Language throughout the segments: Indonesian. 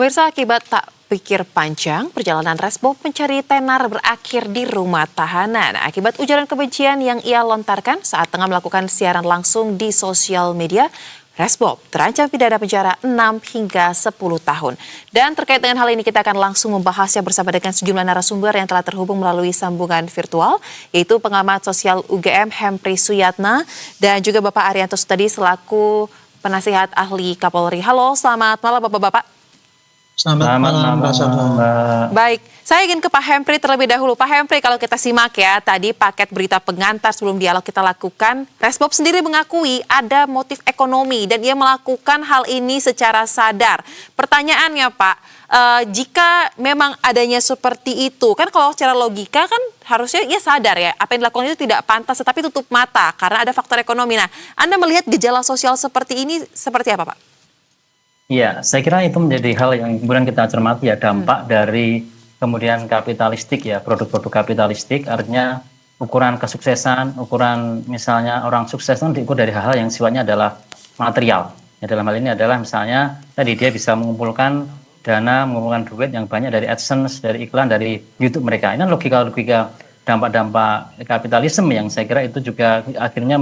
Pemirsa, akibat tak pikir panjang, perjalanan Resbob mencari tenar berakhir di rumah tahanan. Akibat ujaran kebencian yang ia lontarkan saat tengah melakukan siaran langsung di sosial media, Resbob terancam pidana penjara 6 hingga 10 tahun. Dan terkait dengan hal ini kita akan langsung membahasnya bersama dengan sejumlah narasumber yang telah terhubung melalui sambungan virtual, yaitu pengamat sosial UGM Hempri Suyatna dan juga Bapak Arianto Sutadi selaku penasihat ahli Kapolri. Halo, selamat malam Bapak-Bapak. Selamat malam, Mbak. Baik, saya ingin ke Pak Hempri terlebih dahulu. Pak Hempri, kalau kita simak ya, tadi paket berita pengantar sebelum dialog kita lakukan, Resbob sendiri mengakui ada motif ekonomi dan ia melakukan hal ini secara sadar. Pertanyaannya Pak, jika memang adanya seperti itu, kan kalau secara logika kan harusnya ia sadar ya, apa yang dilakukan itu tidak pantas tetapi tutup mata karena ada faktor ekonomi. Nah, Anda melihat gejala sosial seperti ini seperti apa Pak? Iya, saya kira itu menjadi hal yang kemudian kita cermati ya, dampak dari kemudian kapitalistik ya, produk-produk kapitalistik, artinya ukuran kesuksesan, ukuran misalnya orang sukses itu diukur dari hal-hal yang sifatnya adalah material. Ya, dalam hal ini adalah misalnya tadi dia bisa mengumpulkan dana, mengumpulkan duit yang banyak dari AdSense, dari iklan, dari YouTube mereka. Ini logika-logika dampak-dampak kapitalisme yang saya kira itu juga akhirnya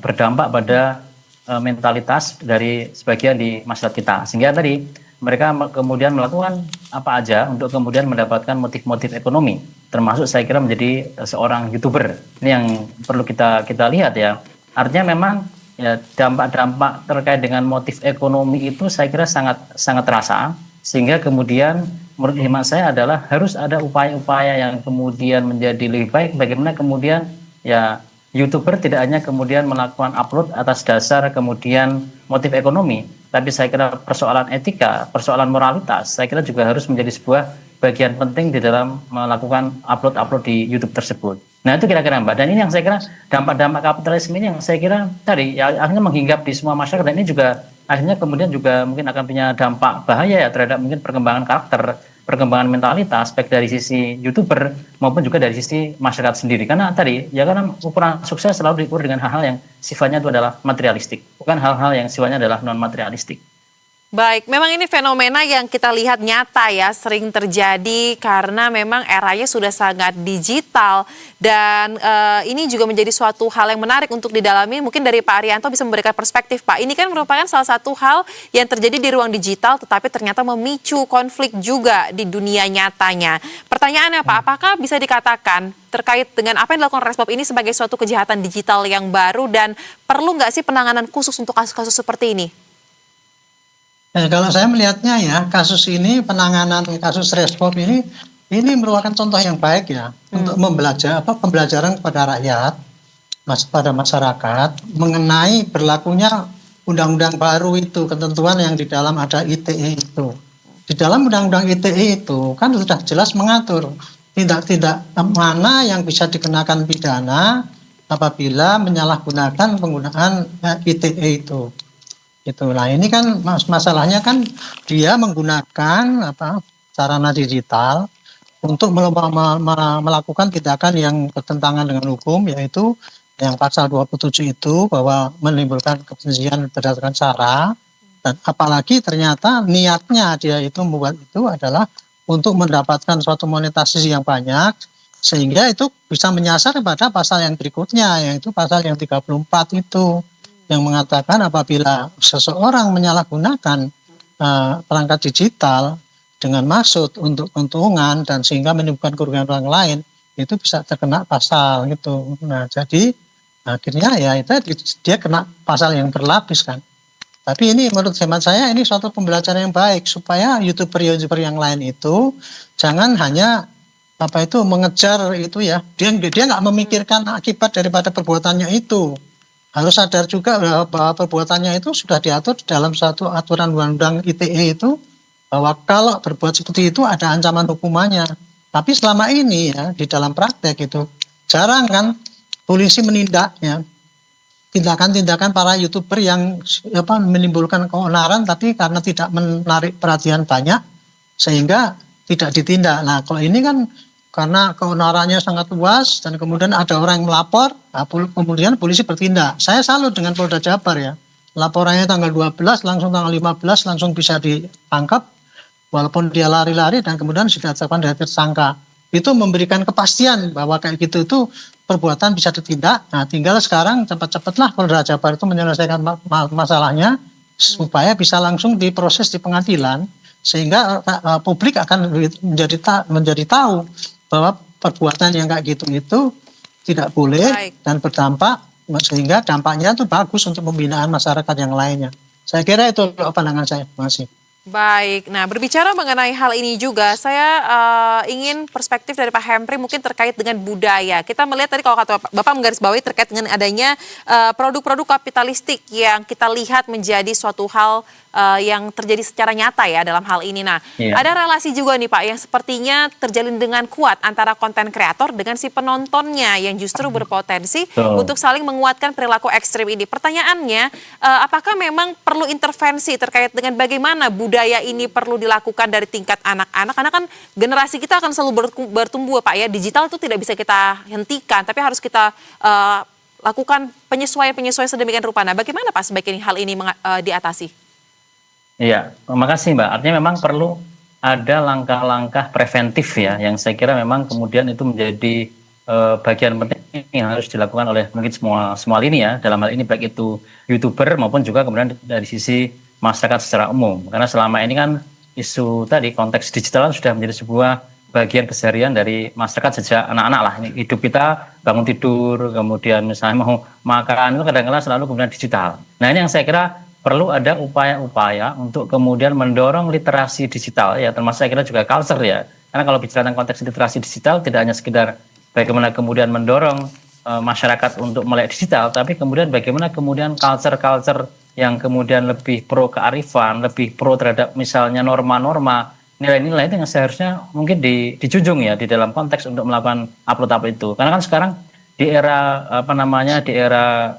berdampak pada mentalitas dari sebagian di masyarakat kita, sehingga tadi mereka kemudian melakukan apa aja untuk kemudian mendapatkan motif-motif ekonomi, termasuk saya kira menjadi seorang YouTuber. Ini yang perlu kita lihat ya. Artinya memang ya, dampak-dampak terkait dengan motif ekonomi itu saya kira sangat terasa, sehingga kemudian menurut hemat saya adalah harus ada upaya-upaya yang kemudian menjadi lebih baik, bagaimana kemudian ya YouTuber tidak hanya kemudian melakukan upload atas dasar kemudian motif ekonomi, tapi saya kira persoalan etika, persoalan moralitas, saya kira juga harus menjadi sebuah bagian penting di dalam melakukan upload di YouTube tersebut. Nah itu kira-kira Mbak, dan ini yang saya kira dampak-dampak kapitalisme ini yang saya kira tadi ya, akhirnya menghinggap di semua masyarakat, dan ini juga akhirnya kemudian juga mungkin akan punya dampak bahaya ya terhadap mungkin perkembangan karakter, perkembangan mentalitas, baik dari sisi YouTuber maupun juga dari sisi masyarakat sendiri. Karena tadi, ya karena ukuran sukses selalu diukur dengan hal-hal yang sifatnya itu adalah materialistik, bukan hal-hal yang sifatnya adalah non-materialistik. Baik, memang ini fenomena yang kita lihat nyata ya, sering terjadi karena memang eranya sudah sangat digital dan ini juga menjadi suatu hal yang menarik untuk didalami. Mungkin dari Pak Arianto bisa memberikan perspektif Pak. Ini kan merupakan salah satu hal yang terjadi di ruang digital tetapi ternyata memicu konflik juga di dunia nyatanya. Pertanyaannya Pak, apakah bisa dikatakan terkait dengan apa yang dilakukan Resbob ini sebagai suatu kejahatan digital yang baru dan perlu nggak sih penanganan khusus untuk kasus-kasus seperti ini? Kalau saya melihatnya ya, kasus ini, penanganan kasus Resbob ini merupakan contoh yang baik ya untuk pembelajaran kepada rakyat, pada masyarakat mengenai berlakunya undang-undang baru itu, ketentuan yang di dalam ada ITE itu. Di dalam undang-undang ITE itu kan sudah jelas mengatur tindak-tindak mana yang bisa dikenakan pidana apabila menyalahgunakan penggunaan ITE itu. Nah ini kan masalahnya kan dia menggunakan sarana digital untuk melakukan tindakan yang bertentangan dengan hukum, yaitu yang pasal 27 itu bahwa menimbulkan kebencian berdasarkan sara, dan apalagi ternyata niatnya dia itu membuat itu adalah untuk mendapatkan suatu monetisasi yang banyak, sehingga itu bisa menyasar pada pasal yang berikutnya, yaitu pasal yang 34 itu, yang mengatakan apabila seseorang menyalahgunakan perangkat digital dengan maksud untuk keuntungan dan sehingga menimbulkan kerugian orang lain, itu bisa terkena pasal gitu. Nah jadi akhirnya ya itu dia kena pasal yang berlapis kan. Tapi ini menurut hemat saya ini suatu pembelajaran yang baik supaya YouTuber yang lain itu jangan hanya mengejar itu ya, dia nggak memikirkan akibat daripada perbuatannya itu. Harus sadar juga bahwa perbuatannya itu sudah diatur dalam satu aturan undang-undang ITE itu, bahwa kalau berbuat seperti itu ada ancaman hukumannya. Tapi selama ini ya di dalam praktek itu jarang kan polisi menindaknya tindakan-tindakan para YouTuber yang menimbulkan keonaran tapi karena tidak menarik perhatian banyak sehingga tidak ditindak. Nah kalau ini kan karena keonarannya sangat luas dan kemudian ada orang yang melapor, kemudian polisi bertindak. Saya salut dengan Polda Jabar ya. laporannya tanggal 12, langsung tanggal 15 langsung bisa ditangkap, walaupun dia lari-lari dan kemudian sudah ditetapkan dari tersangka. Itu memberikan kepastian bahwa kayak gitu itu perbuatan bisa ditindak. Nah, tinggal sekarang cepat-cepatlah Polda Jabar itu menyelesaikan masalahnya supaya bisa langsung diproses di pengadilan, sehingga publik akan menjadi tahu bahwa perbuatan yang kayak gitu itu tidak boleh. Baik. Dan berdampak, sehingga dampaknya itu bagus untuk pembinaan masyarakat yang lainnya. Saya kira itu pandangan saya. Terima kasih. Baik, nah berbicara mengenai hal ini juga, saya ingin perspektif dari Pak Hempri mungkin terkait dengan budaya. Kita melihat tadi kalau kata Bapak menggarisbawahi terkait dengan adanya produk-produk kapitalistik yang kita lihat menjadi suatu hal yang terjadi secara nyata ya dalam hal ini. Nah, ada relasi juga nih Pak yang sepertinya terjalin dengan kuat antara konten kreator dengan si penontonnya yang justru berpotensi untuk saling menguatkan perilaku ekstrim ini. Pertanyaannya, apakah memang perlu intervensi terkait dengan bagaimana budaya ini perlu dilakukan dari tingkat anak-anak? Karena kan generasi kita akan selalu bertumbuh Pak ya. Digital itu tidak bisa kita hentikan, tapi harus kita lakukan penyesuaian-penyesuaian sedemikian rupa. Nah, bagaimana Pak sebaiknya hal ini diatasi? Iya, makasih Mbak. Artinya memang perlu ada langkah-langkah preventif ya, yang saya kira memang kemudian itu menjadi bagian penting yang harus dilakukan oleh mungkin semua lini ya, dalam hal ini baik itu YouTuber maupun juga kemudian dari sisi masyarakat secara umum. Karena selama ini kan isu tadi konteks digital sudah menjadi sebuah bagian keseharian dari masyarakat sejak anak-anak lah. Ini hidup kita bangun tidur, kemudian misalnya mau makan itu kadang-kadang selalu kemudian digital. Nah ini yang saya kira perlu ada upaya-upaya untuk kemudian mendorong literasi digital ya, termasuk saya kira juga culture ya. Karena kalau bicara tentang konteks literasi digital tidak hanya sekedar bagaimana kemudian mendorong masyarakat untuk melek digital, tapi kemudian bagaimana kemudian culture-culture yang kemudian lebih pro kearifan, lebih pro terhadap misalnya norma-norma, nilai-nilai itu yang seharusnya mungkin dijunjung ya di dalam konteks untuk melakukan upload itu. Karena kan sekarang di era di era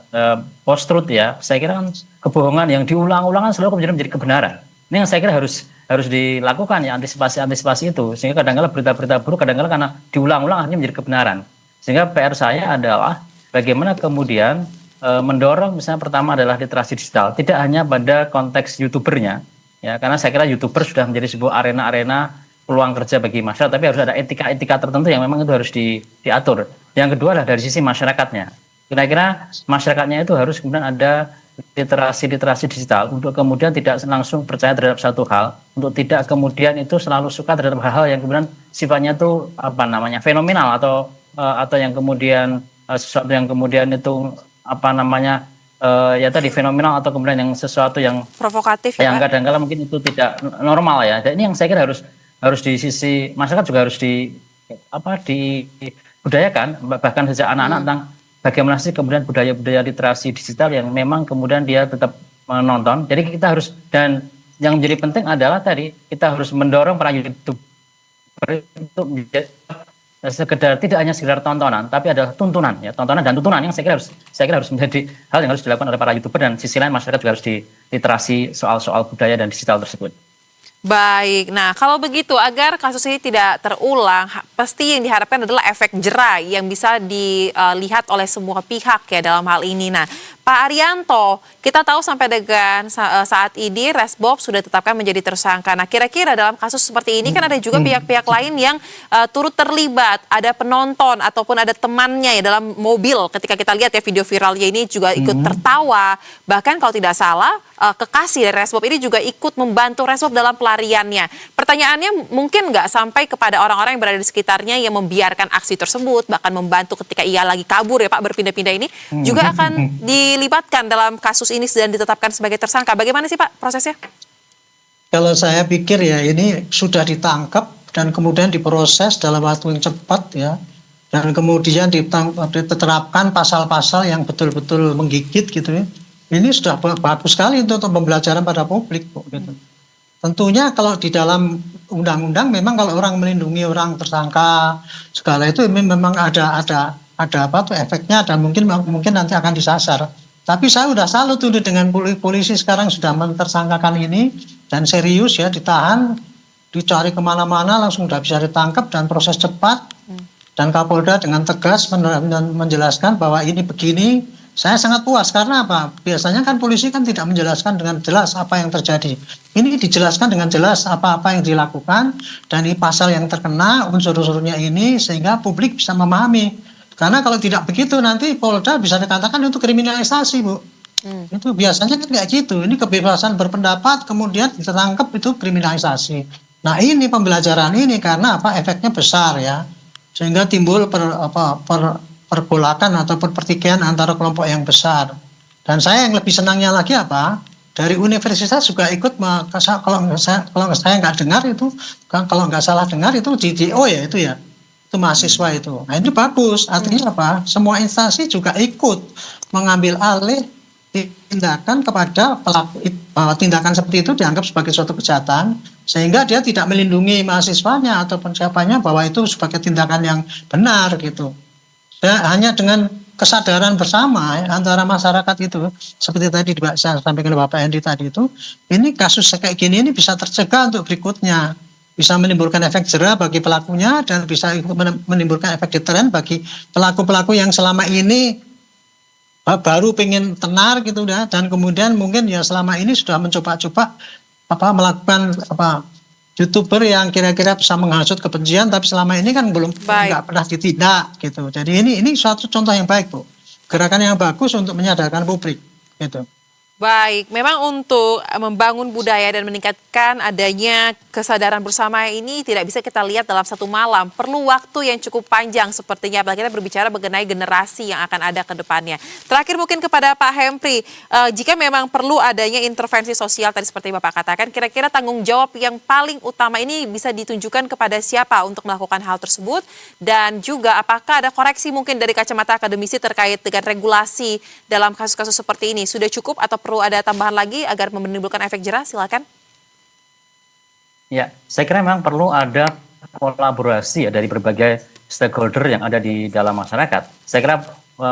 post truth ya, saya kira kan kebohongan yang diulang-ulang selalu kemudian menjadi kebenaran. Ini yang saya kira harus dilakukan ya, antisipasi itu, sehingga kadang-kadang berita-berita buruk kadang-kadang karena diulang-ulang akhirnya menjadi kebenaran. Sehingga PR saya adalah bagaimana kemudian mendorong misalnya pertama adalah literasi digital, tidak hanya pada konteks YouTubernya ya, karena saya kira YouTuber sudah menjadi sebuah arena-arena peluang kerja bagi masyarakat, tapi harus ada etika-etika tertentu yang memang itu harus diatur. Yang kedua adalah dari sisi masyarakatnya. Kira-kira masyarakatnya itu harus kemudian ada literasi digital untuk kemudian tidak langsung percaya terhadap satu hal, untuk tidak kemudian itu selalu suka terhadap hal-hal yang kemudian sifatnya itu fenomenal atau yang kemudian sesuatu yang kemudian itu ya tadi fenomenal, atau kemudian yang sesuatu yang provokatif yang kadang-kadang mungkin itu tidak normal ya. Dan ini yang saya kira harus di sisi masyarakat juga harus dibudayakan, bahkan sejak anak-anak tentang bagaimana sih kemudian budaya-budaya literasi digital yang memang kemudian dia tetap menonton. Jadi kita harus, dan yang menjadi penting adalah tadi kita harus mendorong para YouTuber untuk menjadi sekedar tidak hanya sekedar tontonan, tapi adalah tuntunan ya, tontonan dan tuntunan yang saya kira harus menjadi hal yang harus dilakukan oleh para YouTuber, dan sisi lain masyarakat juga harus diliterasi soal budaya dan digital tersebut. Baik, nah kalau begitu agar kasus ini tidak terulang, pasti yang diharapkan adalah efek jera yang bisa dilihat oleh semua pihak ya dalam hal ini. Nah, Pak Arianto, kita tahu sampai dengan saat ini Resbob sudah ditetapkan menjadi tersangka. Nah, kira-kira dalam kasus seperti ini kan ada juga pihak-pihak lain yang turut terlibat, ada penonton ataupun ada temannya ya dalam mobil. Ketika kita lihat ya video viralnya ini juga ikut tertawa, bahkan kalau tidak salah kekasih dari Resbob ini juga ikut membantu Resbob dalam pelariannya. Pertanyaannya, mungkin nggak sampai kepada orang-orang yang berada di sekitarnya yang membiarkan aksi tersebut, bahkan membantu ketika ia lagi kabur ya Pak, berpindah-pindah ini, juga akan dilibatkan dalam kasus ini dan ditetapkan sebagai tersangka. Bagaimana sih Pak prosesnya? Kalau saya pikir ya ini sudah ditangkap dan kemudian diproses dalam waktu yang cepat ya, dan kemudian diterapkan pasal-pasal yang betul-betul menggigit gitu ya. Ini sudah bagus sekali untuk pembelajaran pada publik gitu. Tentunya kalau di dalam undang-undang memang kalau orang melindungi orang tersangka segala itu memang ada efeknya, dan mungkin nanti akan disasar. Tapi saya udah salut tuh dengan polisi sekarang sudah mentersangkakan ini dan serius ya, ditahan, dicari kemana-mana langsung udah bisa ditangkap dan proses cepat. Dan Kapolda dengan tegas menjelaskan bahwa ini begini, saya sangat puas karena apa? Biasanya kan polisi kan tidak menjelaskan dengan jelas apa yang terjadi. Ini dijelaskan dengan jelas apa-apa yang dilakukan dan ini pasal yang terkena unsur-unsurnya ini sehingga publik bisa memahami. Karena kalau tidak begitu nanti Polda bisa dikatakan itu kriminalisasi, Bu. Itu biasanya kan kayak gitu. Ini kebebasan berpendapat kemudian ditangkap itu kriminalisasi. Nah, ini pembelajaran ini karena apa? Efeknya besar ya. Sehingga timbul pergolakan atau pertikaian antara kelompok yang besar. Dan saya yang lebih senangnya lagi apa? Dari universitas juga ikut, kalau saya nggak dengar itu, kalau nggak salah dengar itu DDO ya itu ya. Itu mahasiswa itu. Nah, ini bagus. Artinya apa? Semua instansi juga ikut mengambil alih tindakan kepada pelaku, tindakan seperti itu dianggap sebagai suatu kejahatan sehingga dia tidak melindungi mahasiswanya ataupun siapanya bahwa itu sebagai tindakan yang benar gitu. Hanya dengan kesadaran bersama antara masyarakat itu seperti tadi saya sampaikan Bapak Hendy tadi itu, ini kasus kayak gini ini bisa tercegah untuk berikutnya, bisa menimbulkan efek jera bagi pelakunya dan bisa menimbulkan efek deteren bagi pelaku-pelaku yang selama ini baru pengen tenar gitu ya, dan kemudian mungkin ya selama ini sudah mencoba-coba melakukan YouTuber yang kira-kira bisa menghasut kebencian tapi selama ini kan belum nggak pernah ditindak gitu. Jadi ini suatu contoh yang baik, Bu. Gerakan yang bagus untuk menyadarkan publik gitu. Baik, memang untuk membangun budaya dan meningkatkan adanya kesadaran bersama ini tidak bisa kita lihat dalam satu malam. Perlu waktu yang cukup panjang sepertinya, apalagi kita berbicara mengenai generasi yang akan ada ke depannya. Terakhir mungkin kepada Pak Hempri, jika memang perlu adanya intervensi sosial tadi seperti Bapak katakan, kira-kira tanggung jawab yang paling utama ini bisa ditunjukkan kepada siapa untuk melakukan hal tersebut? Dan juga apakah ada koreksi mungkin dari kacamata akademisi terkait dengan regulasi dalam kasus-kasus seperti ini? Sudah cukup atau perlu ada tambahan lagi agar menimbulkan efek jera? Silakan. Ya, saya kira memang perlu ada kolaborasi ya dari berbagai stakeholder yang ada di dalam masyarakat. Saya kira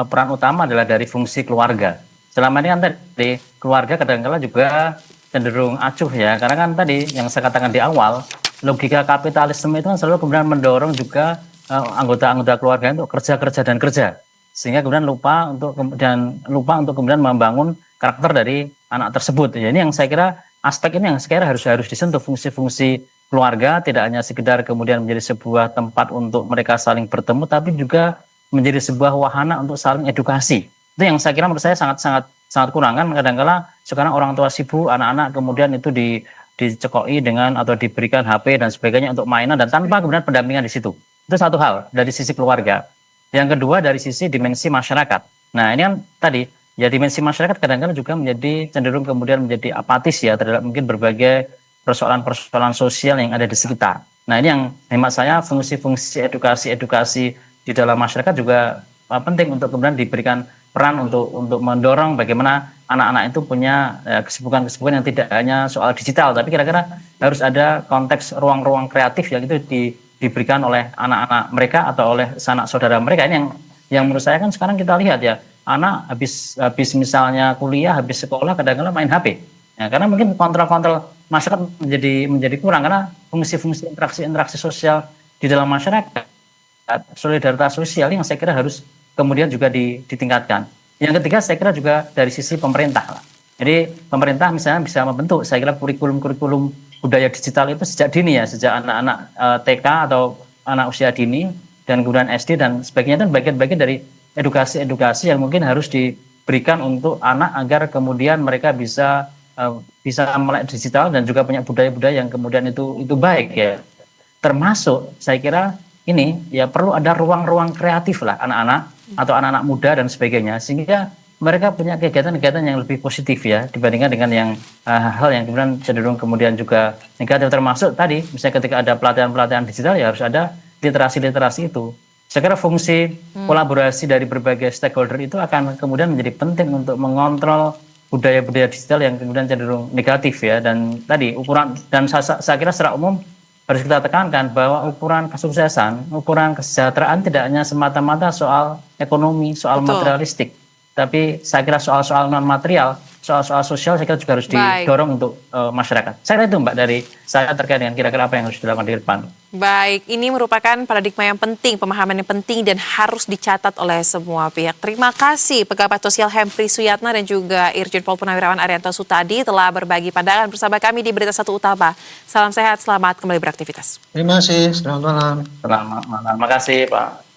peran utama adalah dari fungsi keluarga. Selama ini kan tadi keluarga kadang-kala juga cenderung acuh ya, karena kan tadi yang saya katakan di awal, logika kapitalisme itu kan selalu kemudian mendorong juga anggota-anggota keluarga itu kerja dan kerja, sehingga kemudian lupa untuk kemudian membangun karakter dari anak tersebut. Ya, ini yang saya kira aspek ini yang sekarang harus disentuh, fungsi-fungsi keluarga tidak hanya sekedar kemudian menjadi sebuah tempat untuk mereka saling bertemu, tapi juga menjadi sebuah wahana untuk saling edukasi. Itu yang saya kira menurut saya sangat kurang kan. Kadang-kala sekarang orang tua sibuk, anak-anak kemudian itu dicekoi dengan atau diberikan HP dan sebagainya untuk mainan dan tanpa kemudian pendampingan di situ. Itu satu hal dari sisi keluarga. Yang kedua dari sisi dimensi masyarakat. Nah, ini kan tadi ya dimensi masyarakat kadang-kadang juga cenderung kemudian menjadi apatis ya terhadap mungkin berbagai persoalan-persoalan sosial yang ada di sekitar. Nah, ini yang hemat saya fungsi-fungsi edukasi di dalam masyarakat juga penting untuk kemudian diberikan peran untuk mendorong bagaimana anak-anak itu punya kesibukan-kesibukan yang tidak hanya soal digital, tapi kira-kira harus ada konteks ruang-ruang kreatif yang itu diberikan oleh anak-anak mereka atau oleh sanak saudara mereka. Ini yang menurut saya kan sekarang kita lihat ya, anak habis misalnya kuliah, habis sekolah kadang-kadang main HP. Ya, karena mungkin kontrol masyarakat menjadi kurang karena fungsi-fungsi interaksi sosial di dalam masyarakat, solidaritas sosial yang saya kira harus kemudian juga ditingkatkan. Yang ketiga saya kira juga dari sisi pemerintah. Jadi pemerintah misalnya bisa membentuk saya kira kurikulum budaya digital itu sejak dini ya, sejak anak-anak TK atau anak usia dini dan kemudian SD dan sebagainya, itu bagian-bagian dari edukasi yang mungkin harus diberikan untuk anak agar kemudian mereka bisa melek digital dan juga punya budaya-budaya yang kemudian itu baik ya. Termasuk saya kira ini ya perlu ada ruang-ruang kreatif lah anak-anak atau anak-anak muda dan sebagainya, sehingga mereka punya kegiatan-kegiatan yang lebih positif ya dibandingkan dengan yang hal yang kemudian cenderung kemudian juga negatif. Termasuk tadi misalnya ketika ada pelatihan-pelatihan digital ya harus ada literasi itu. Saya kira fungsi kolaborasi dari berbagai stakeholder itu akan kemudian menjadi penting untuk mengontrol budaya-budaya digital yang kemudian cenderung negatif ya. Dan tadi ukuran, dan saya kira secara umum harus kita tekankan bahwa ukuran kesuksesan, ukuran kesejahteraan tidak hanya semata-mata soal ekonomi, soal materialistik, tapi saya kira soal non material soal-soal sosial saya kira juga harus Baik. didorong untuk masyarakat. Saya kira itu Mbak dari saya terkait dengan kira-kira apa yang harus dilakukan di depan. Baik, ini merupakan paradigma yang penting, pemahaman yang penting dan harus dicatat oleh semua pihak. Terima kasih Pegabat Sosial Hempri Suyatna dan juga Irjen Pol Purnawirawan Arianto Sutadi telah berbagi pandangan bersama kami di Berita Satu Utama. Salam sehat, selamat kembali beraktivitas. Terima kasih, selamat malam. Selamat malam. Terima kasih Pak.